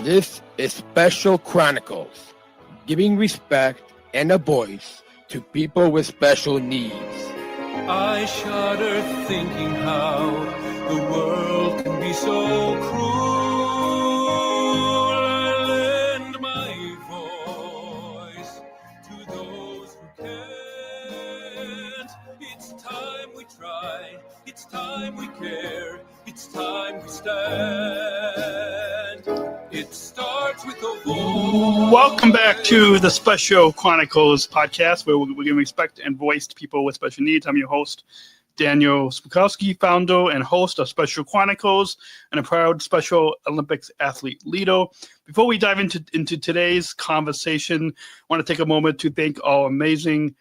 This is Special Chronicles, giving respect and a voice to people with special needs. I shudder thinking how the world can be so cruel. I lend my voice to those who can't. It's time we try, it's time we care, it's time we stand. It starts with a voice. Welcome back to the Special Chronicles Podcast, where we're giving respect and voice to people with special needs. I'm your host, Daniel Smrokowski, founder and host of Special Chronicles, and a proud Special Olympics athlete leader. Before we dive into today's conversation, I want to take a moment to thank our amazing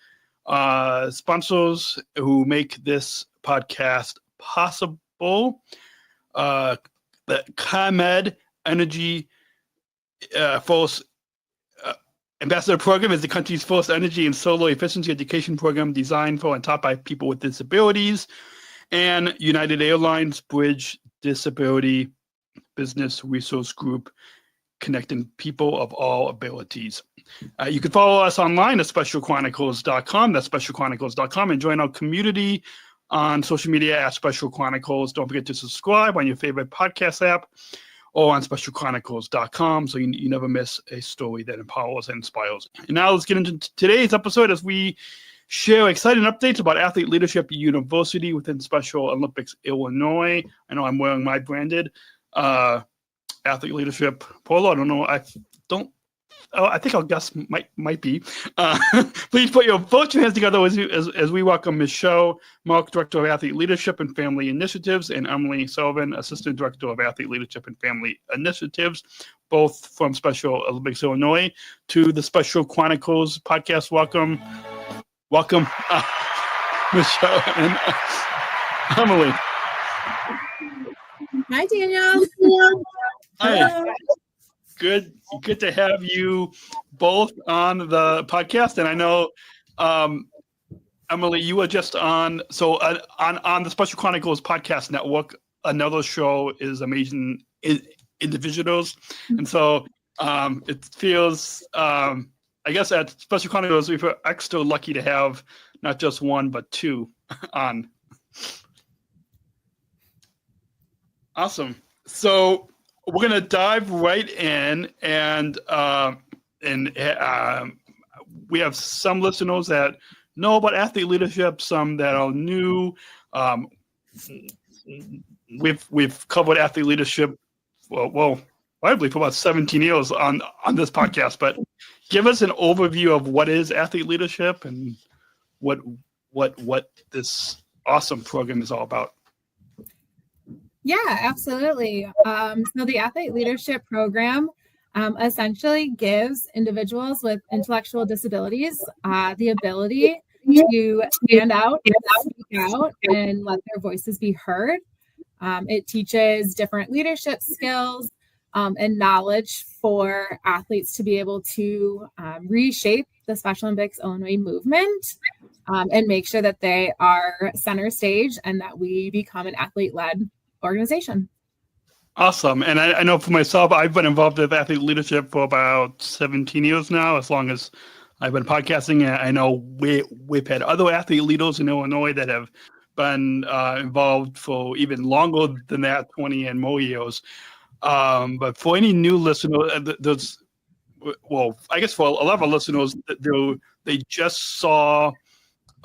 sponsors who make this podcast possible. The ComEd Energy Force Ambassador Program is the country's first energy and solar efficiency education program designed for and taught by people with disabilities. And United Airlines Bridge Disability Business Resource Group, connecting people of all abilities. You can follow us online at specialchronicles.com. That's specialchronicles.com, and join our community on social media at Special Chronicles. Don't forget to subscribe on your favorite podcast app or on specialchronicles.com so you never miss a story that empowers and inspires. And now let's get into today's episode as we share exciting updates about Athlete Leadership University within Special Olympics Illinois. I know I'm wearing my branded Athlete Leadership polo. I don't know. I think our guest might be. Please put both your hands together as we welcome Ms. Show, Mark, Director of Athlete Leadership and Family Initiatives, and Emily Sullivan, Assistant Director of Athlete Leadership and Family Initiatives, both from Special Olympics Illinois, to the Special Chronicles Podcast. Welcome, Ms. Show and Emily. Hi, Daniel. Hi. Good to have you both on the podcast. And I know, Emily, you were just on the Special Chronicles Podcast Network. Another show is Amazing Individuals. And so it feels, I guess at Special Chronicles, we feel extra lucky to have not just one, but two on. Awesome. So we're going to dive right in, and we have some listeners that know about athlete leadership, some that are new. We've covered athlete leadership, well, I believe for about 17 years on this podcast. But give us an overview of what is athlete leadership and what this awesome program is all about. Yeah, absolutely. So the Athlete Leadership Program essentially gives individuals with intellectual disabilities the ability to stand out, speak out, and let their voices be heard. It teaches different leadership skills and knowledge for athletes to be able to reshape the Special Olympics Illinois movement and make sure that they are center stage and that we become an athlete-led organization. Awesome. And I know for myself, I've been involved with athlete leadership for about 17 years now, as long as I've been podcasting. And I know we've had other athlete leaders in Illinois that have been involved for even longer than that, 20 and more years. But for any new listener, I guess for a lot of listeners, they just saw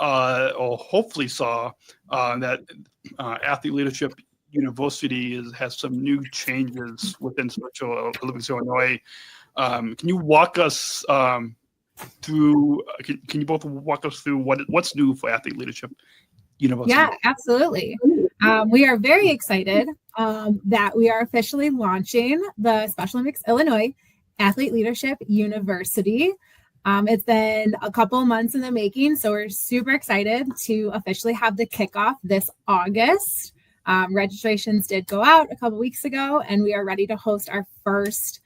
or hopefully saw that Athlete Leadership University has some new changes within Special Olympics Illinois. Can you walk us through? Can you both walk us through what's new for Athlete Leadership University? Yeah, absolutely. We are very excited that we are officially launching the Special Olympics Illinois Athlete Leadership University. It's been a couple of months in the making, so we're super excited to officially have the kickoff this August. Registrations did go out a couple weeks ago, and we are ready to host our first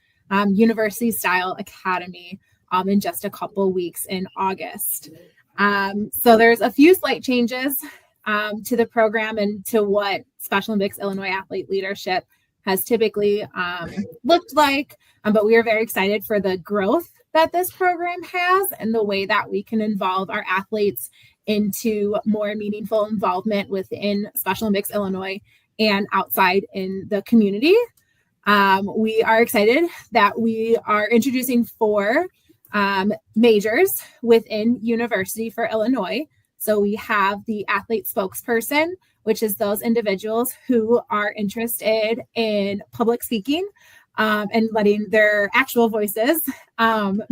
university-style academy in just a couple weeks in August. So there's a few slight changes to the program and to what Special Olympics Illinois Athlete Leadership has typically looked like. But we are very excited for the growth that this program has and the way that we can involve our athletes into more meaningful involvement within Special Olympics Illinois and outside in the community. We are excited that we are introducing 4 majors within University for Illinois. So we have the athlete spokesperson, which is those individuals who are interested in public speaking and letting their actual voices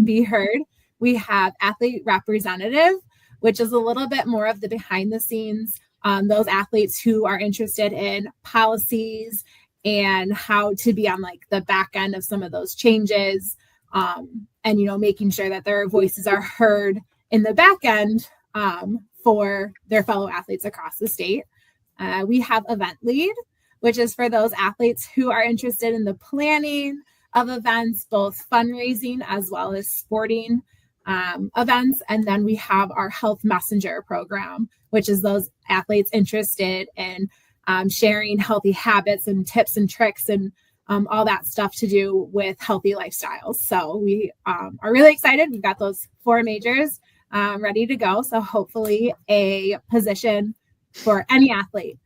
be heard. We have athlete representative, which is a little bit more of the behind the scenes, those athletes who are interested in policies and how to be on like the back end of some of those changes, and, you know, making sure that their voices are heard in the back end for their fellow athletes across the state. We have event lead, which is for those athletes who are interested in the planning of events, both fundraising as well as sporting events. And then we have our health messenger program, which is those athletes interested in sharing healthy habits and tips and tricks and all that stuff to do with healthy lifestyles. So we are really excited. We've got those 4 majors ready to go. So hopefully a position for any athlete,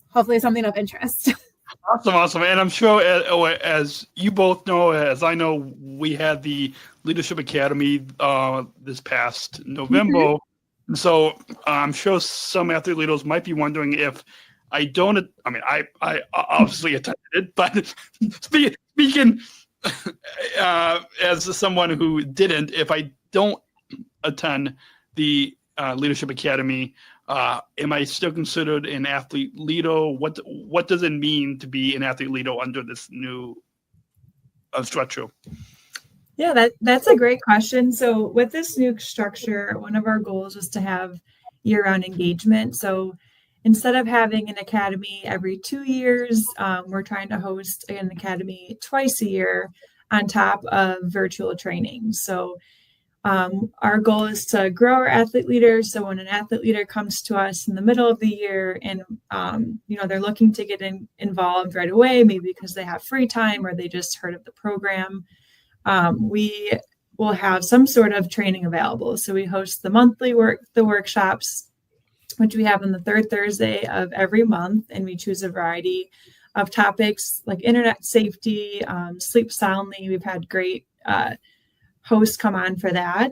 hopefully something of interest. Awesome. And I'm sure, as you both know, as I know, we had the Leadership Academy this past November. Mm-hmm. So I'm sure some athlete leaders might be wondering if I obviously attended it, but speaking as someone who didn't, if I don't attend the Leadership Academy, am I still considered an athlete leader? What does it mean to be an athlete leader under this new structure? Yeah, that's a great question. So with this new structure, one of our goals was to have year-round engagement. So instead of having an academy every 2 years, we're trying to host an academy twice a year on top of virtual training. So our goal is to grow our athlete leaders. So when an athlete leader comes to us in the middle of the year and, they're looking to get involved right away, maybe because they have free time or they just heard of the program, we will have some sort of training available. So we host the monthly workshops, which we have on the 3rd Thursday of every month. And we choose a variety of topics like internet safety, sleep soundly. We've had great hosts come on for that.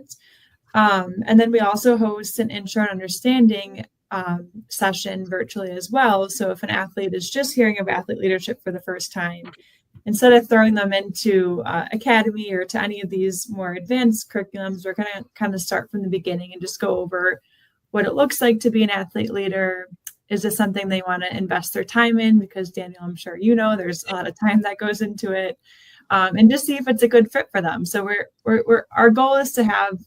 And then we also host an intro and understanding session virtually as well. So if an athlete is just hearing of athlete leadership for the first time, instead of throwing them into academy or to any of these more advanced curriculums, we're going to kind of start from the beginning and just go over what it looks like to be an athlete leader. Is this something they want to invest their time in? Because Daniel, I'm sure you know, there's a lot of time that goes into it, and just see if it's a good fit for them. So our goal is to have,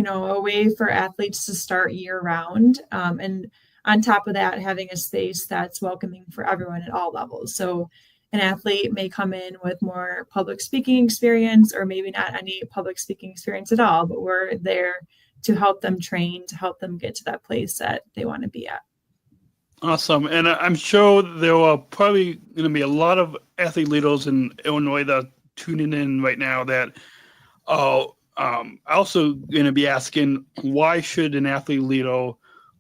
a way for athletes to start year round, and on top of that, having a space that's welcoming for everyone at all levels. So an athlete may come in with more public speaking experience, or maybe not any public speaking experience at all, but we're there to help them train, to help them get to that place that they want to be at. Awesome. And I'm sure there are probably going to be a lot of athlete leaders in Illinois that are tuning in right now that are also going to be asking, why should an athlete leader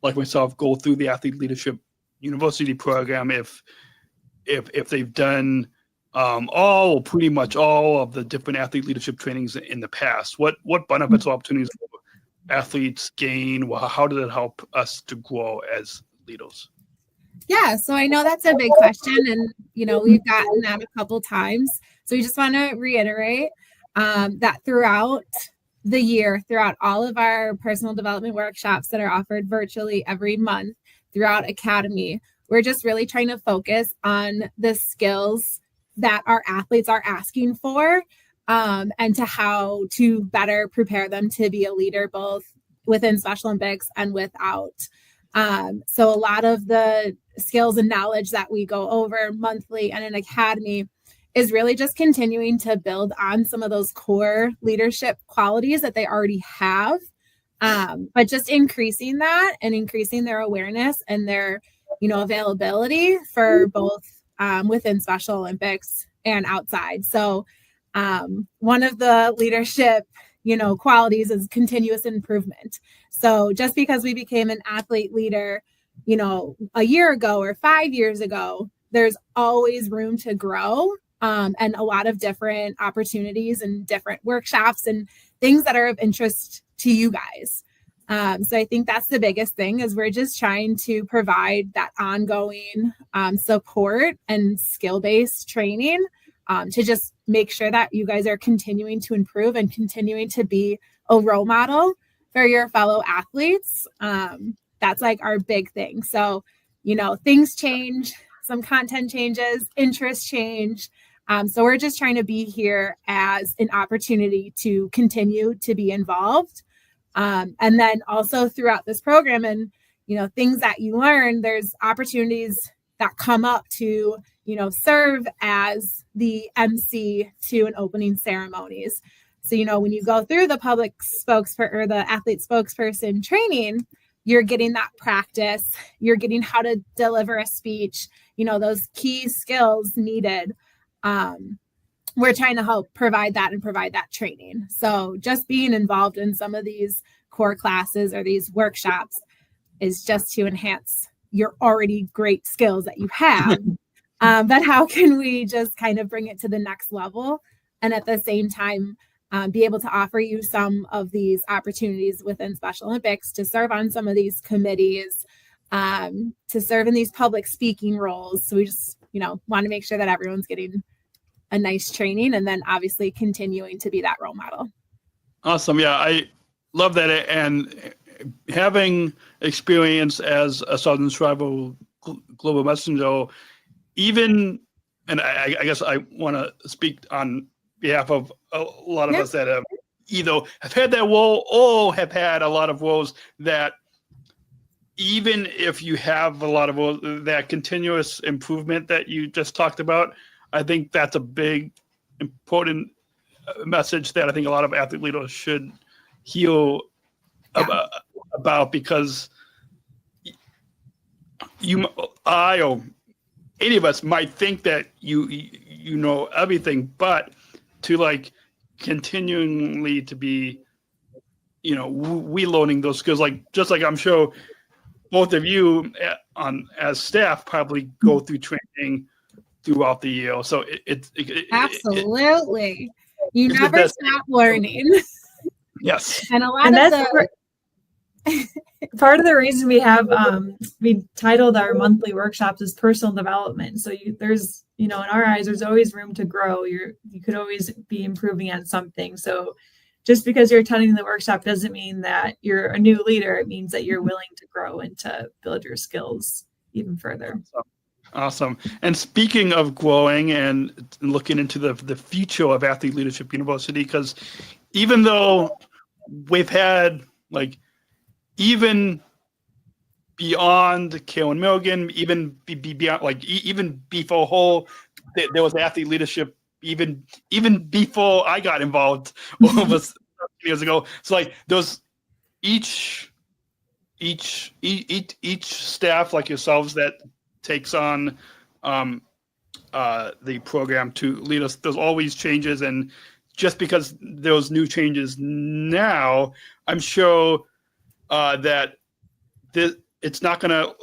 like myself go through the Athlete Leadership University program if they've done all or pretty much all of the different athlete leadership trainings in the past? What benefits or opportunities will athletes gain? Well, how does it help us to grow as leaders? Yeah, so I know that's a big question, and we've gotten that a couple times. So we just want to reiterate that throughout the year, throughout all of our personal development workshops that are offered virtually every month throughout Academy, we're just really trying to focus on the skills that our athletes are asking for, and to how to better prepare them to be a leader, both within Special Olympics and without. So a lot of the skills and knowledge that we go over monthly and in Academy is really just continuing to build on some of those core leadership qualities that they already have, but just increasing that and increasing their awareness and their availability for both within Special Olympics and outside. So one of the leadership, qualities is continuous improvement. So just because we became an athlete leader, a year ago or 5 years ago, there's always room to grow, and a lot of different opportunities and different workshops and things that are of interest to you guys. So I think that's the biggest thing, is we're just trying to provide that ongoing support and skill-based training to just make sure that you guys are continuing to improve and continuing to be a role model for your fellow athletes. That's like our big thing. So, things change, some content changes, interests change. So we're just trying to be here as an opportunity to continue to be involved. And then also throughout this program and, things that you learn, there's opportunities that come up to, serve as the MC to an opening ceremonies. So, when you go through the public spokesperson or the athlete spokesperson training, you're getting that practice, you're getting how to deliver a speech, those key skills needed. We're trying to help provide that training. So just being involved in some of these core classes or these workshops is just to enhance your already great skills that you have. But how can we just kind of bring it to the next level and at the same time be able to offer you some of these opportunities within Special Olympics to serve on some of these committees, to serve in these public speaking roles. So we just, want to make sure that everyone's getting a nice training and then obviously continuing to be that role model. Awesome. Yeah, I love that. And having experience as a Southern Tribal Global Messenger, even, and I guess I want to speak on behalf of a lot of us that have either have had that role or have had a lot of roles that even if you have a lot of roles, that continuous improvement that you just talked about, I think that's a big, important message that I think a lot of athlete leaders should hear about, because I or any of us might think that you know everything, but to continually to be, relearning those skills, just like I'm sure both of you as staff probably go through training throughout the year. So it absolutely. You never stop learning. Yes. And a lot of part of the reason we have we titled our monthly workshops as personal development. So there's, in our eyes, there's always room to grow. You could always be improving on something. So just because you're attending the workshop doesn't mean that you're a new leader. It means that you're willing to grow and to build your skills even further. Awesome. And speaking of growing and looking into the future of Athlete Leadership University, because even though we've had even beyond Karen Milligan, even beyond even before Hull, there was athlete leadership even before I got involved over years ago. So those each staff like yourselves that takes on the program to lead us, there's always changes, and just because there's new changes now, I'm sure that it's not going to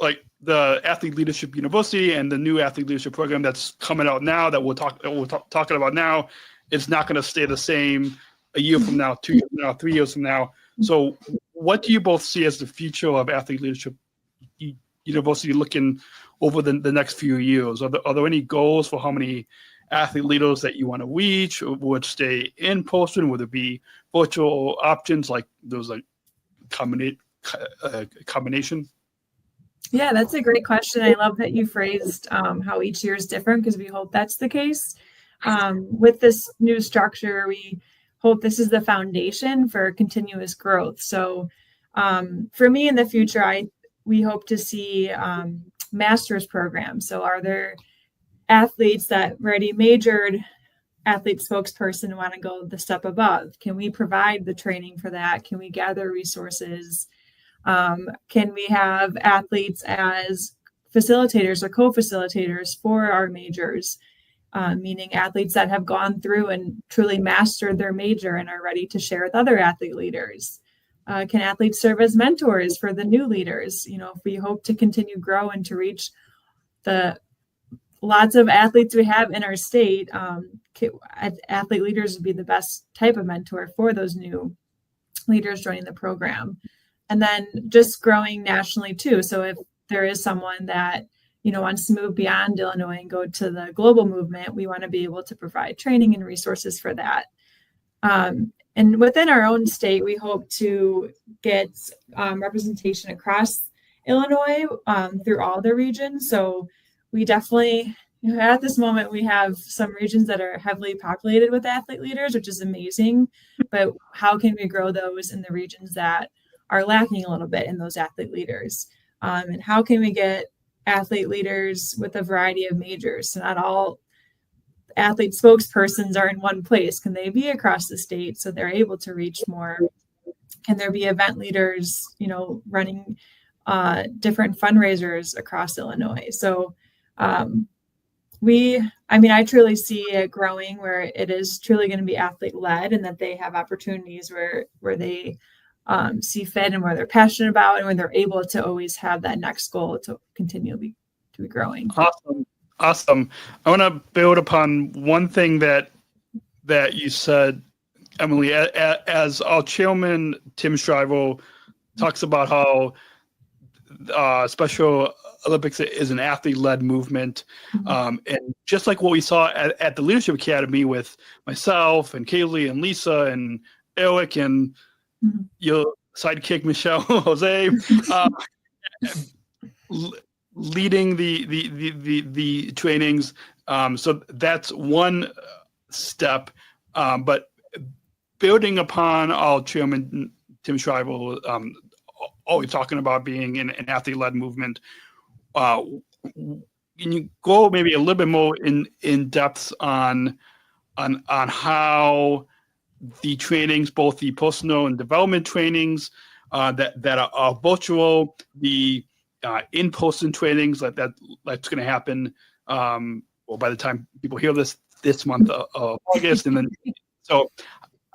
the Athlete Leadership University and the new Athlete Leadership Program that's coming out now that we're talking about now, it's not going to stay the same a year from now, 2 years from now, 3 years from now. So what do you both see as the future of Athlete Leadership University looking over the next few years? Are there any goals for how many athlete leaders that you want to reach? Or would stay in person? Would it be virtual options like those combination? Yeah, that's a great question. I love that you phrased how each year is different, because we hope that's the case. With this new structure, we hope this is the foundation for continuous growth. So for me in the future, we hope to see master's programs. So are there athletes that already majored athlete spokesperson want to go the step above? Can we provide the training for that? Can we gather resources? Can we have athletes as facilitators or co-facilitators for our majors, meaning athletes that have gone through and truly mastered their major and are ready to share with other athlete leaders. Can athletes serve as mentors for the new leaders? You know, if we hope to continue grow and to reach the lots of athletes we have in our state, athlete leaders would be the best type of mentor for those new leaders joining the program. And then just growing nationally too. So if there is someone that, you know, wants to move beyond Illinois and go to the global movement, we want to be able to provide training and resources for that. And within our own state, we hope to get representation across Illinois through all the regions. So we definitely, you know, at this moment, we have some regions that are heavily populated with athlete leaders, which is amazing. But how can we grow those in the regions that are lacking a little bit in those athlete leaders? And how can we get athlete leaders with a variety of majors? So not all athlete spokespersons are in one place. Can they be across the state so they're able to reach more? Can there be event leaders, you know, running different fundraisers across Illinois? So I truly see it growing where it is truly going to be athlete led, and that they have opportunities where they see fit and where they're passionate about, and when they're able to always have that next goal to continually to be growing. Awesome. I want to build upon one thing that you said, Emily, as our chairman, Tim Shriver, talks about how Special Olympics is an athlete-led movement. And just like what we saw at the Leadership Academy with myself and Kaylee and Lisa and Eric and your sidekick, Michelle Jose, leading the trainings. So that's one step. But building upon our chairman, Tim Shriver, always talking about being an athlete-led movement, can you go maybe a little bit more in depth on how the trainings, both the personal and development trainings that are virtual, the in-person trainings that's going to happen, well, by the time people hear this month of August, and then so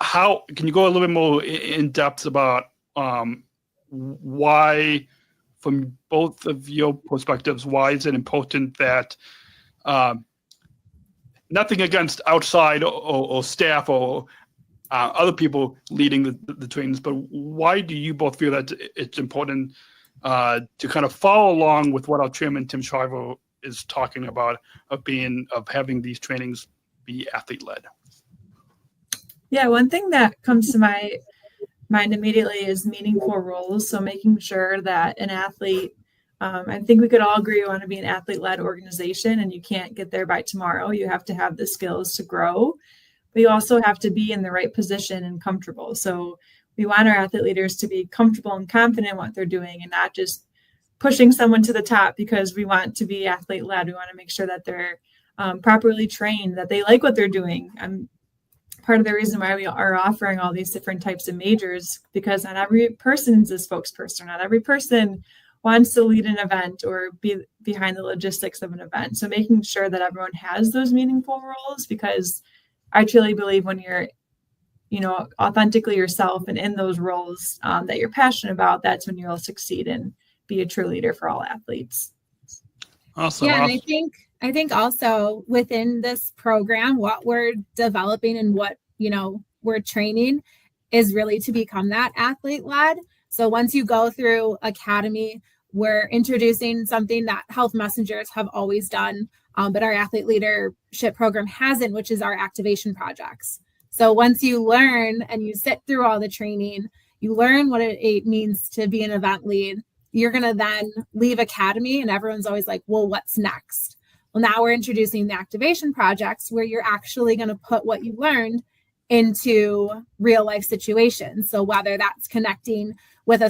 how can you go a little bit more in depth about why, from both of your perspectives, why is it important that nothing against outside or staff or other people leading the trainings, but why do you both feel that it's important to kind of follow along with what our chairman Tim Shriver is talking about of having these trainings be athlete led? Yeah, one thing that comes to my mind immediately is meaningful roles. So making sure that an athlete, I think we could all agree we want to be an athlete-led organization, and you can't get there by tomorrow. You have to have the skills to grow, but you also have to be in the right position and comfortable. So we want our athlete leaders to be comfortable and confident in what they're doing, and not just pushing someone to the top because we want to be athlete-led. We want to make sure that they're properly trained, that they like what they're doing. Part of the reason why we are offering all these different types of majors, because not every person is a spokesperson. Not every person wants to lead an event or be behind the logistics of an event. So making sure that everyone has those meaningful roles, because I truly believe when you're, authentically yourself and in those roles that you're passionate about, that's when you'll succeed and be a true leader for all athletes. Awesome. Yeah, and I think also within this program, what we're developing and what, we're training is really to become that athlete led. So once you go through academy, we're introducing something that health messengers have always done, but our athlete leadership program hasn't, which is our activation projects. So once you learn and you sit through all the training, you learn what it means to be an event lead, you're going to then leave academy and everyone's always like, well, what's next? Well, now we're introducing the activation projects where you're actually going to put what you learned into real life situations. So whether that's connecting with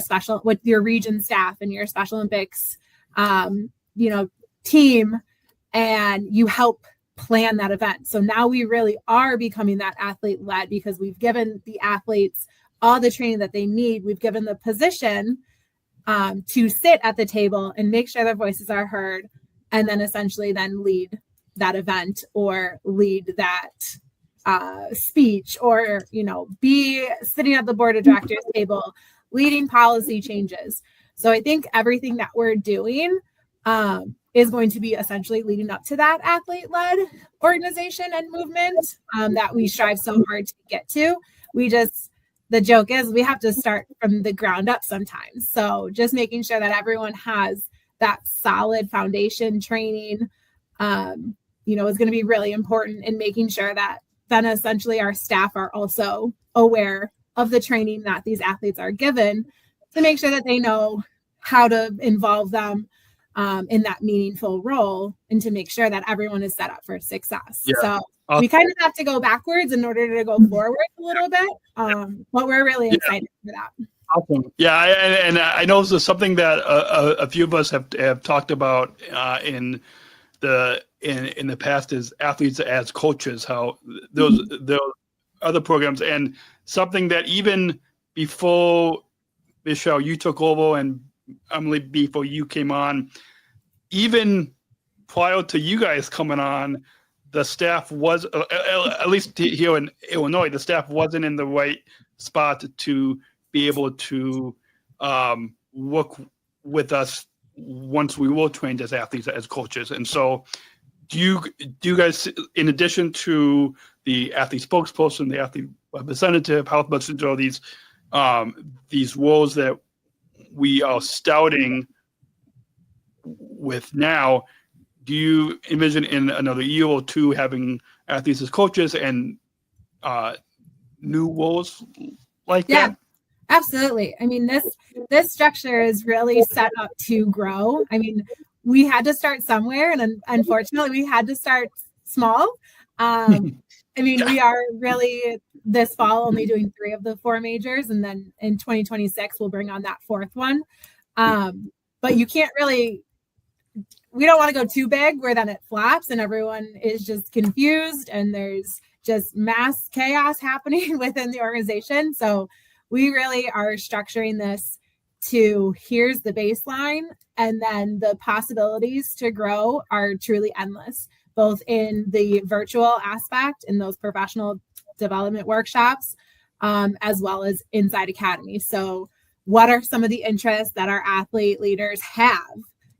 with your region staff and your Special Olympics, team, and you help plan that event. So now we really are becoming that athlete led because we've given the athletes all the training that they need. We've given the position to sit at the table and make sure their voices are heard, and then essentially then lead that event or lead that speech, or, be sitting at the board of directors table, leading policy changes. So I think everything that we're doing is going to be essentially leading up to that athlete-led organization and movement that we strive so hard to get to. The joke is we have to start from the ground up sometimes. So just making sure that everyone has that solid foundation training, is going to be really important in making sure that then essentially our staff are also aware of the training that these athletes are given to make sure that they know how to involve them in that meaningful role, and to make sure that everyone is set up for success. Yeah. So we kind of have to go backwards in order to go forward a little bit, but we're really excited for that. Awesome. Yeah, I know this is something that a few of us have talked about in the past, is athletes as coaches, how those other programs, and something that even before, Michelle, you took over, and Emily, before you came on, even prior to you guys coming on, the staff was, at least here in Illinois, the staff wasn't in the right spot to be able to work with us once we were trained as athletes, as coaches. And so do you guys, in addition to the athlete spokesperson, the athlete representative, health messenger, these roles that we are scouting with now, do you envision in another year or two having athletes as coaches and new roles like that? Absolutely. I mean, this structure is really set up to grow. I mean, we had to start somewhere, and unfortunately, we had to start small. I mean, we are really this fall only doing 3 of the 4 majors, and then in 2026 we'll bring on that 4th one. But you can't really. We don't want to go too big where then it flops and everyone is just confused and there's just mass chaos happening within the organization. So we really are structuring this to, here's the baseline, and then the possibilities to grow are truly endless, both in the virtual aspect, in those professional development workshops, as well as inside Academy. So what are some of the interests that our athlete leaders have?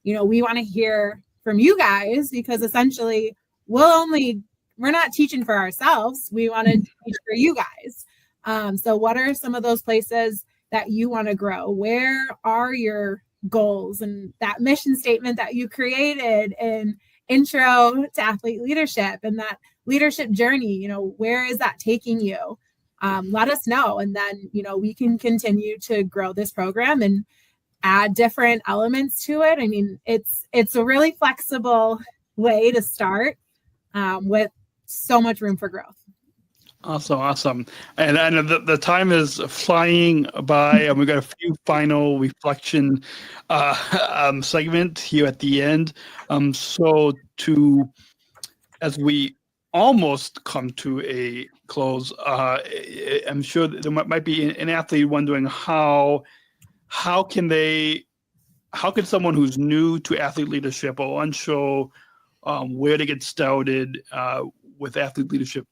We want to hear from you guys, because essentially we're not teaching for ourselves. We want to teach for you guys. So what are some of those places that you want to grow? Where are your goals and that mission statement that you created in Intro to Athlete Leadership and that leadership journey? Where is that taking you? Let us know. And then, we can continue to grow this program and add different elements to it. I mean, it's a really flexible way to start with so much room for growth. Awesome. And the time is flying by, and we've got a few final reflection segment here at the end. So as we almost come to a close, I'm sure there might be an athlete wondering how can someone who's new to athlete leadership or unsure where to get started with Athlete Leadership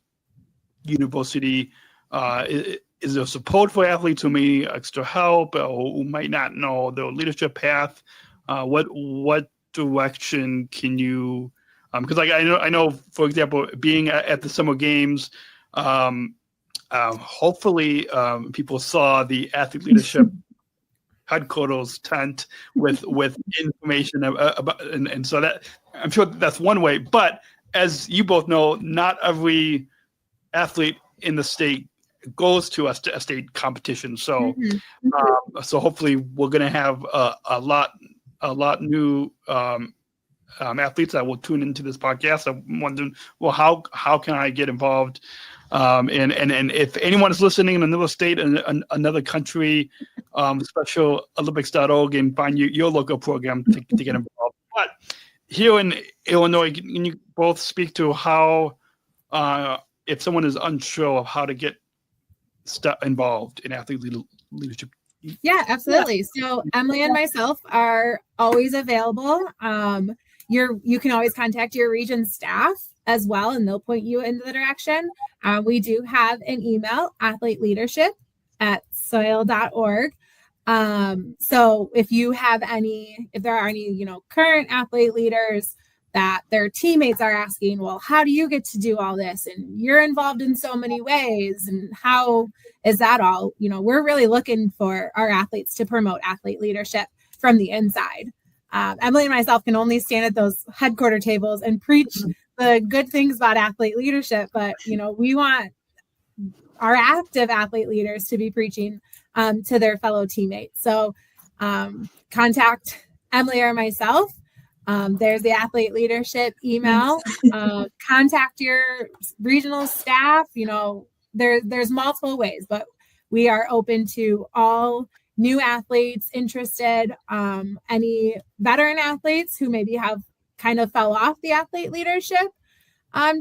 University, is there support for athletes who may need extra help or who might not know their leadership path? What direction can you? Because I know, for example, being at the Summer Games, hopefully people saw the Athlete Leadership headquarters tent with information about, and so that, I'm sure that's one way. But as you both know, not every athlete in the state goes to a state competition. So so hopefully we're going to have a lot new athletes that will tune into this podcast. I'm wondering, well, how can I get involved? And if anyone is listening in another state and another country, specialolympics.org, and find your local program to get involved. But here in Illinois, can you both speak to how, if someone is unsure of how to get involved in Athlete Leadership Yeah, absolutely. So Emily and myself are always available. You can always contact your region staff as well, and they'll point you into the direction. We do have an email, athleteleadership@soil.org. So if there are any, current athlete leaders that their teammates are asking, well, how do you get to do all this? And you're involved in so many ways. And how is that all? We're really looking for our athletes to promote athlete leadership from the inside. Emily and myself can only stand at those headquarter tables and preach the good things about athlete leadership. But, we want our active athlete leaders to be preaching to their fellow teammates. So contact Emily or myself. There's the athlete leadership email. Contact your regional staff. There's multiple ways, but we are open to all new athletes interested, any veteran athletes who maybe have kind of fell off the athlete leadership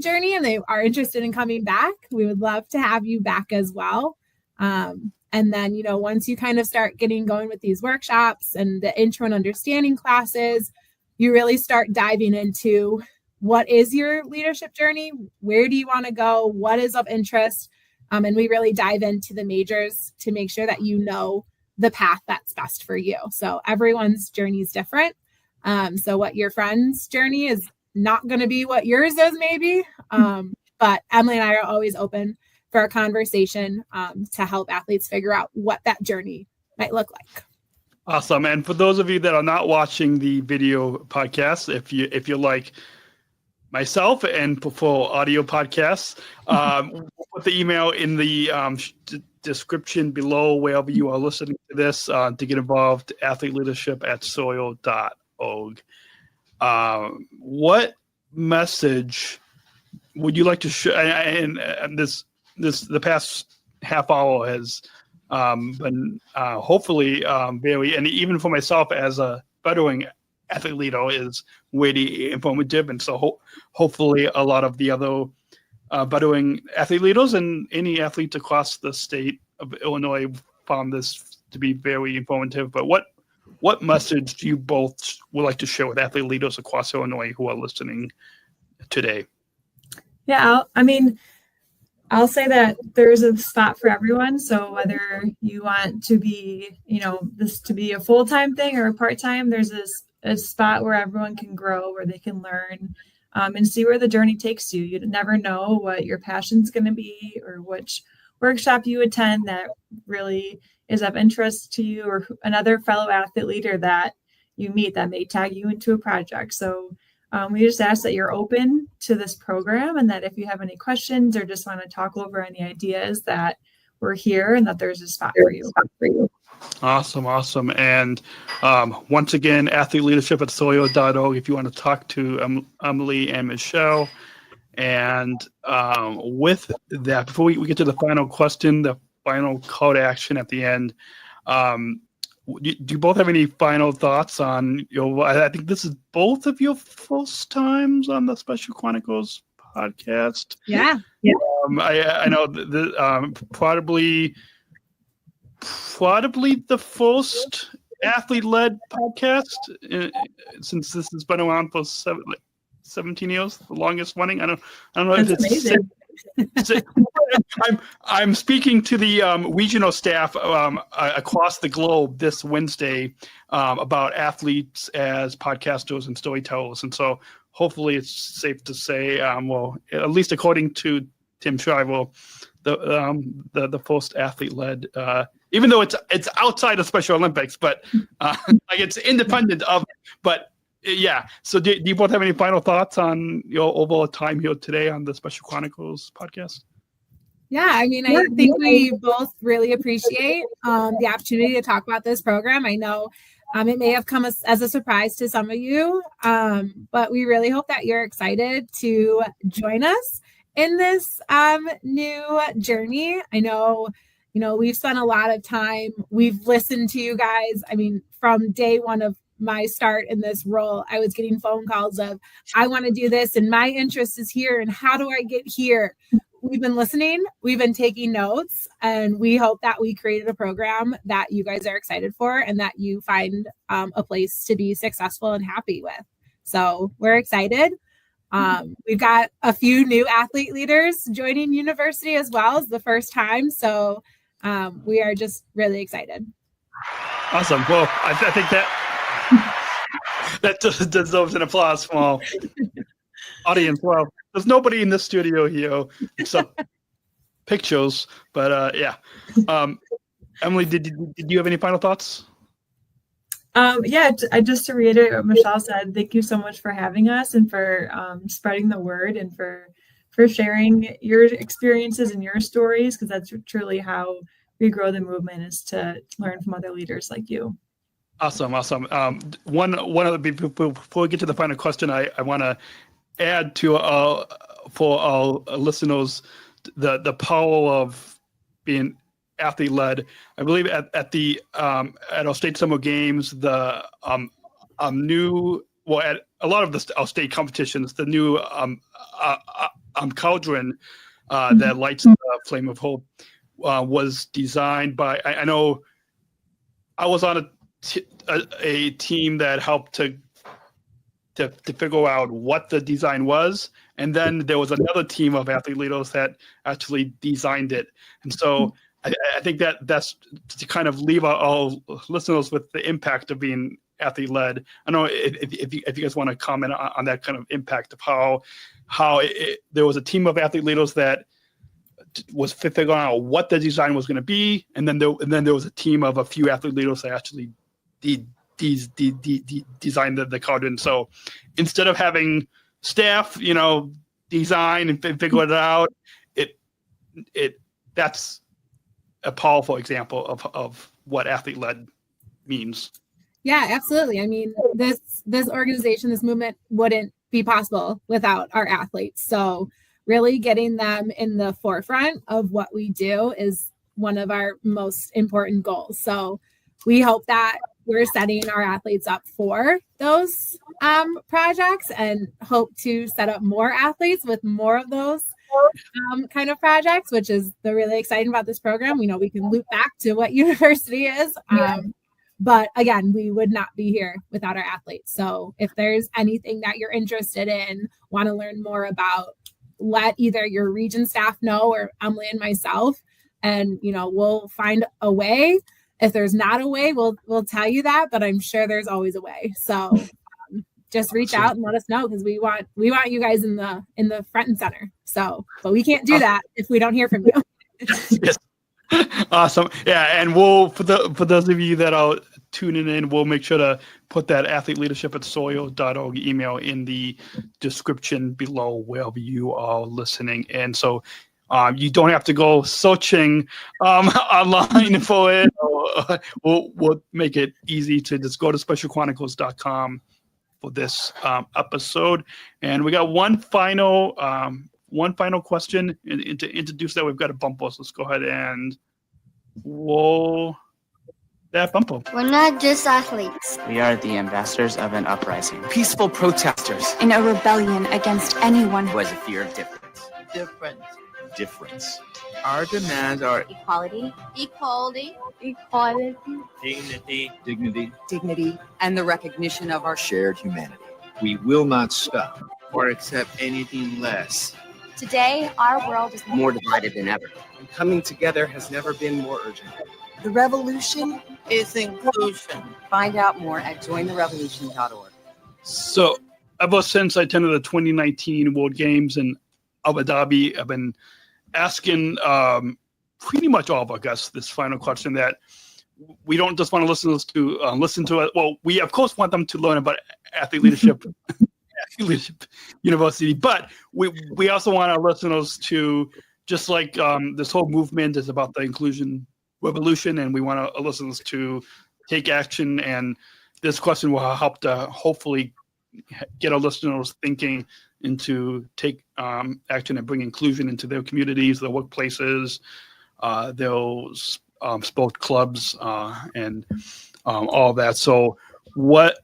journey and they are interested in coming back. We would love to have you back as well. And then, once you kind of start getting going with these workshops and the intro and understanding classes, you really start diving into what is your leadership journey? Where do you want to go? What is of interest? And we really dive into the majors to make sure that you know the path that's best for you. So everyone's journey is different. So what your friend's journey is not going to be what yours is maybe. But Emily and I are always open for a conversation to help athletes figure out what that journey might look like. Awesome. And for those of you that are not watching the video podcast, if you like myself and for audio podcasts, we'll put the email in the description below wherever you are listening to this to get involved, athleteleadership@soil.org. What message would you like to share? And the past half hour has been hopefully very, and even for myself as a veteran athlete leader, is really informative. And so hopefully a lot of the other veteran athlete leaders and any athletes across the state of Illinois found this to be very informative. But what message do you both would like to share with athlete leaders across Illinois who are listening today? Yeah, I'll say that there's a spot for everyone. So whether you want to be, this to be a full-time thing or a part-time, there's a spot where everyone can grow, where they can learn and see where the journey takes you. You never know what your passion's going to be or which workshop you attend that really is of interest to you, or another fellow athlete leader that you meet that may tag you into a project. So we just ask that you're open to this program, and that if you have any questions or just want to talk over any ideas, that we're here and that there's a spot for you. Awesome. And once again, athleteleadership@soil.org if you want to talk to Emily and Michelle. And with that, before we get to the final question, the final call to action at the end, do you both have any final thoughts on I think this is both of your first times on the Special Chronicles podcast. Yeah. I know probably the first athlete-led podcast since this has been around for 17 years, the longest running. I don't know if it's amazing. I'm speaking to the regional staff across the globe this Wednesday about athletes as podcasters and storytellers, and so hopefully it's safe to say, well, at least according to Tim Shriver, the first athlete-led, even though it's outside of Special Olympics, but like it's independent of, but. Yeah. So do you both have any final thoughts on your overall time here today on the Special Chronicles podcast? Yeah, I think we both really appreciate the opportunity to talk about this program. I know it may have come as a surprise to some of you, but we really hope that you're excited to join us in this new journey. I know, we've spent a lot of time. We've listened to you guys. From day one of my start in this role, I was getting phone calls of, I want to do this and my interest is here and how do I get here? we've been listening, we've been taking notes, and we hope that we created a program that you guys are excited for and that you find a place to be successful and happy with. So we're excited. We've got a few new athlete leaders joining university as well as the first time. So we are just really excited. Awesome. Well, I think that deserves an applause from our audience. Well, there's nobody in the studio here except pictures, but yeah. Emily, did you have any final thoughts? Just to reiterate what Michelle said, thank you so much for having us and for spreading the word and for sharing your experiences and your stories, because that's truly how we grow the movement, is to learn from other leaders like you. Awesome. One of the, before we get to the final question, I want to add to for our listeners the power of being athlete led. I believe at our state summer games, the at a lot of our state competitions, the new cauldron that lights the flame of hope was designed by. I know I was on a team that helped to figure out what the design was, and then there was another team of athlete leaders that actually designed it. And so I think that's to kind of leave our listeners with the impact of being athlete led. I don't know if you guys want to comment on that kind of impact of how there was a team of athlete leaders that was figuring out what the design was going to be, and then there was a team of a few athlete leaders that actually designed the cauldron. So instead of having staff, design and figure it out, that's a powerful example of what athlete led means. Yeah, absolutely. I mean, this organization, this movement wouldn't be possible without our athletes. So really getting them in the forefront of what we do is one of our most important goals. So we hope that we're setting our athletes up for those projects and hope to set up more athletes with more of those kind of projects, which is the really exciting about this program. We know we can loop back to what university is. But again, we would not be here without our athletes. So if there's anything that you're interested in, want to learn more about, let either your region staff know or Emily and myself, and we'll find a way. If there's not a way, we'll tell you that, but I'm sure there's always a way. So just reach out and let us know, because we want you guys in the front and center. So, but we can't do that if we don't hear from you. Yes. Awesome. Yeah, and we'll for those of you that are tuning in, we'll make sure to put that athleteleadership@soil.org email in the description below wherever you are listening. And so you don't have to go searching online for it. We'll make it easy to just go to specialchronicles.com for this episode. And we got one final question, and to introduce that, we've got a bumper. So let's go ahead and roll that bumper. We're not just athletes. We are the ambassadors of an uprising. Peaceful protesters. In a rebellion against anyone who has a fear of difference. Difference. Our demands are equality, dignity, and the recognition of our shared humanity. We will not stop or accept anything less. Today, our world is more divided than ever. And coming together has never been more urgent. The revolution is inclusion. Find out more at jointherevolution.org. So, ever since I attended the 2019 World Games in Abu Dhabi, I've been asking pretty much all of our guests this final question, that we don't just want to listen to it. Well, we of course want them to learn about athlete leadership, athlete leadership university, but we also want our listeners to, just like this whole movement is about the inclusion revolution, and we want our listeners to take action. And this question will help to hopefully get our listeners thinking into take action and bring inclusion into their communities, their workplaces, their sport clubs, and all of that. So what,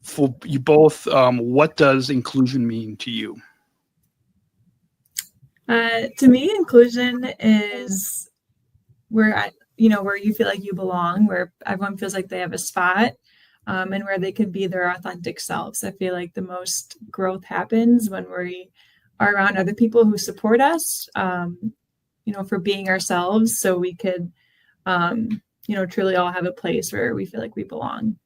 for you both, what does inclusion mean to you? To me, inclusion is where where you feel like you belong, where everyone feels like they have a spot, and where they can be their authentic selves. I feel like the most growth happens when we are around other people who support us, for being ourselves, so we could, truly all have a place where we feel like we belong.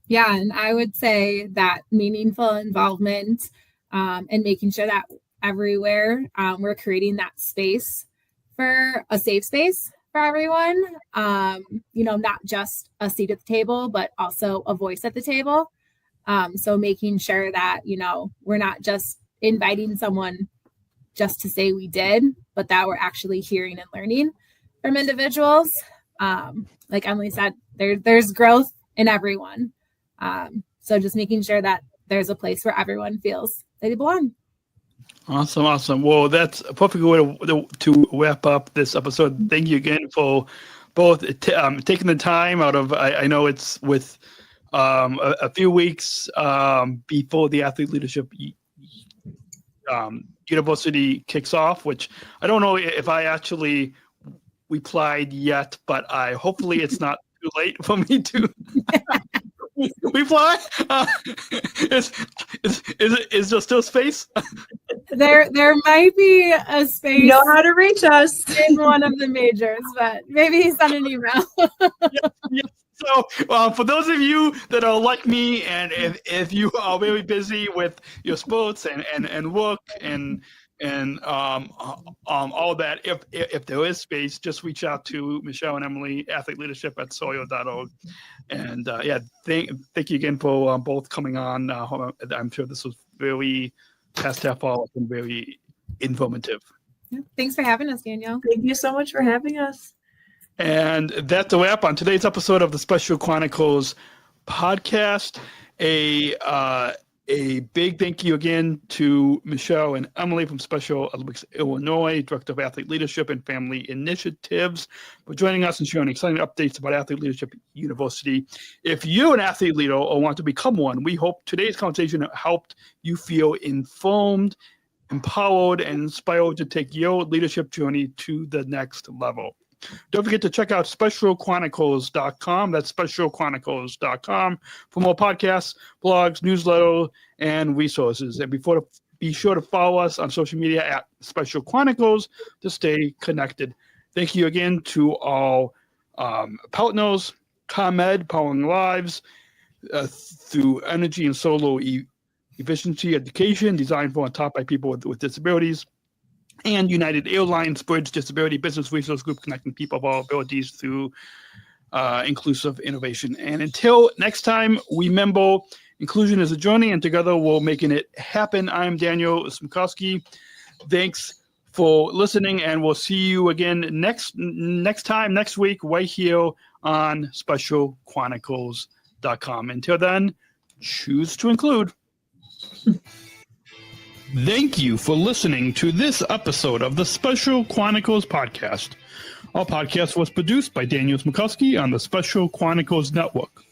Yeah, and I would say that meaningful involvement and making sure that everywhere we're creating that space for a safe space for everyone, not just a seat at the table, but also a voice at the table. So making sure that, we're not just inviting someone just to say we did, but that we're actually hearing and learning from individuals. Like Emily said, there's growth in everyone. So just making sure that there's a place where everyone feels that they belong. Awesome. Well, that's a perfect way to wrap up this episode. Thank you again for both taking the time out of, I know it's with a few weeks before the Athlete Leadership University kicks off, which I don't know if I actually replied yet, but hopefully it's not too late for me to reply. Is there still space? There might be a space. You know how to reach us in one of the majors, but maybe send an email. Yes. So for those of you that are like me, and if you are very busy with your sports and work and all that, if there is space, just reach out to Michelle and Emily, Athlete Leadership at Sawyer.org. And thank you again for both coming on. I'm sure this was very past half hour and very informative. Thanks for having us, Daniel. Thank you so much for having us. And that's a wrap on today's episode of the Special Chronicles podcast. A big thank you again to Michelle and Emily from Special Olympics Illinois, Director of Athlete Leadership and Family Initiatives, for joining us and sharing exciting updates about Athlete Leadership University. If you're an athlete leader or want to become one, we hope today's conversation helped you feel informed, empowered, and inspired to take your leadership journey to the next level. Don't forget to check out specialchronicles.com. That's specialchronicles.com for more podcasts, blogs, newsletters, and resources. And be sure to follow us on social media at Special Chronicles to stay connected. Thank you again to all partners, ComEd, Powering Lives, through energy and solar efficiency education designed for and taught by people with disabilities, and United Airlines Bridge Disability Business Resource Group, connecting people of all abilities through inclusive innovation. And until next time, remember, inclusion is a journey, and together we're making it happen. I'm Daniel Smrokowski. Thanks for listening, and we'll see you again next week, right here on specialchronicles.com. Until then, choose to include. Thank you for listening to this episode of the Special Chronicles Podcast. Our podcast was produced by Daniel Smrokowski on the Special Chronicles Network.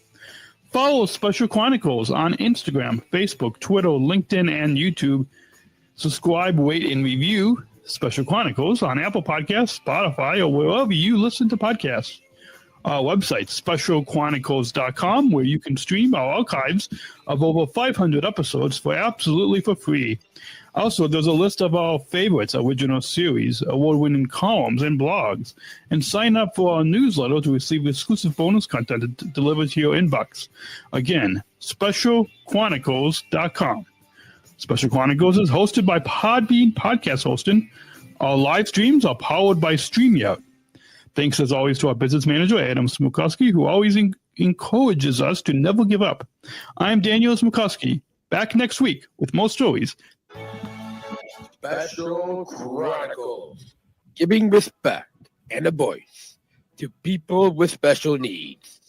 Follow Special Chronicles on Instagram, Facebook, Twitter, LinkedIn, and YouTube. Subscribe, rate, and review Special Chronicles on Apple Podcasts, Spotify, or wherever you listen to podcasts. Our website, specialchronicles.com, where you can stream our archives of over 500 episodes absolutely for free. Also, there's a list of our favorites, original series, award-winning columns, and blogs. And sign up for our newsletter to receive exclusive bonus content delivered to your inbox. Again, specialchronicles.com. Special Chronicles is hosted by Podbean Podcast Hosting. Our live streams are powered by StreamYard. Thanks, as always, to our business manager, Adam Smrokowski, who always encourages us to never give up. I'm Daniel Smrokowski, back next week with more stories. Special Chronicles, giving respect and a voice to people with special needs.